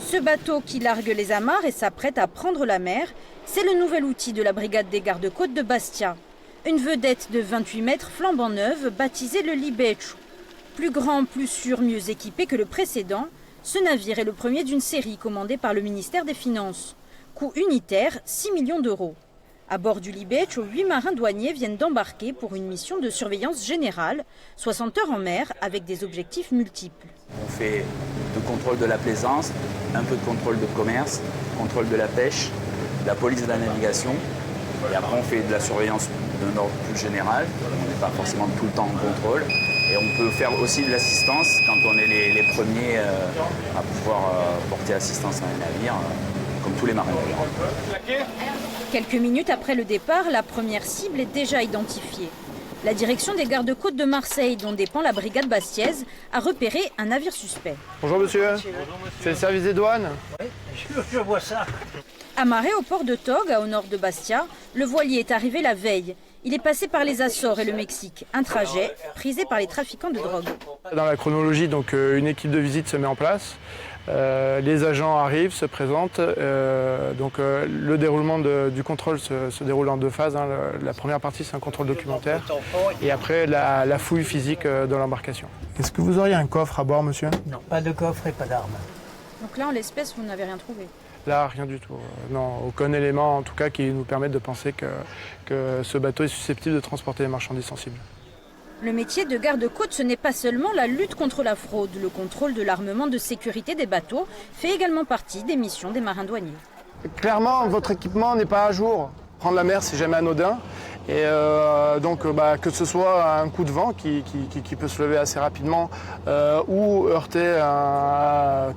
Ce bateau qui largue les amarres et s'apprête à prendre la mer, c'est le nouvel outil de la brigade des gardes-côtes de Bastia. Une vedette de 28 mètres flambant neuve, baptisée le Libeccio. Plus grand, plus sûr, mieux équipé que le précédent, ce navire est le premier d'une série commandée par le ministère des Finances. Coût unitaire, 6 millions d'euros. À bord du Libeccio, 8 marins douaniers viennent d'embarquer pour une mission de surveillance générale, 60 heures en mer avec des objectifs multiples. On fait le contrôle de la plaisance, un peu de contrôle de commerce, contrôle de la pêche, de la police de la navigation. Et après, on fait de la surveillance d'un ordre plus général. On n'est pas forcément tout le temps en contrôle. Et on peut faire aussi de l'assistance quand on est les premiers à pouvoir porter assistance à un navire, comme tous les marins. Quelques minutes après le départ, la première cible est déjà identifiée. La direction des gardes-côtes de Marseille, dont dépend la brigade bastiaise, a repéré un navire suspect. Bonjour monsieur, c'est le service des douanes? Oui, je vois ça. Amarré au port de Togue, au nord de Bastia, le voilier est arrivé la veille. Il est passé par les Açores et le Mexique, un trajet prisé par les trafiquants de drogue. Dans la chronologie, donc, une équipe de visite se met en place. Les agents arrivent, se présentent. Le déroulement du contrôle se déroule en deux phases. La première partie, c'est un contrôle documentaire. Et après, la fouille physique de l'embarcation. Est-ce que vous auriez un coffre à bord, monsieur? Non, pas de coffre et pas d'armes. Donc là, en l'espèce, vous n'avez rien trouvé? Là, rien du tout. Non, aucun élément, en tout cas, qui nous permette de penser que ce bateau est susceptible de transporter des marchandises sensibles. Le métier de garde-côte, ce n'est pas seulement la lutte contre la fraude. Le contrôle de l'armement de sécurité des bateaux fait également partie des missions des marins douaniers. Clairement, votre équipement n'est pas à jour. Prendre la mer, c'est jamais anodin. Et que ce soit un coup de vent qui peut se lever assez rapidement ou heurter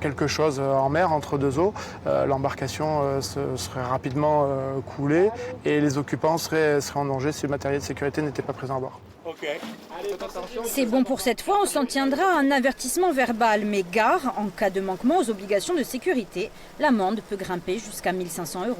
quelque chose en mer entre deux eaux, l'embarcation serait rapidement coulée et les occupants seraient en danger si le matériel de sécurité n'était pas présent à bord. C'est bon pour cette fois, on s'en tiendra à un avertissement verbal, mais gare, en cas de manquement aux obligations de sécurité, l'amende peut grimper jusqu'à 1 500 €.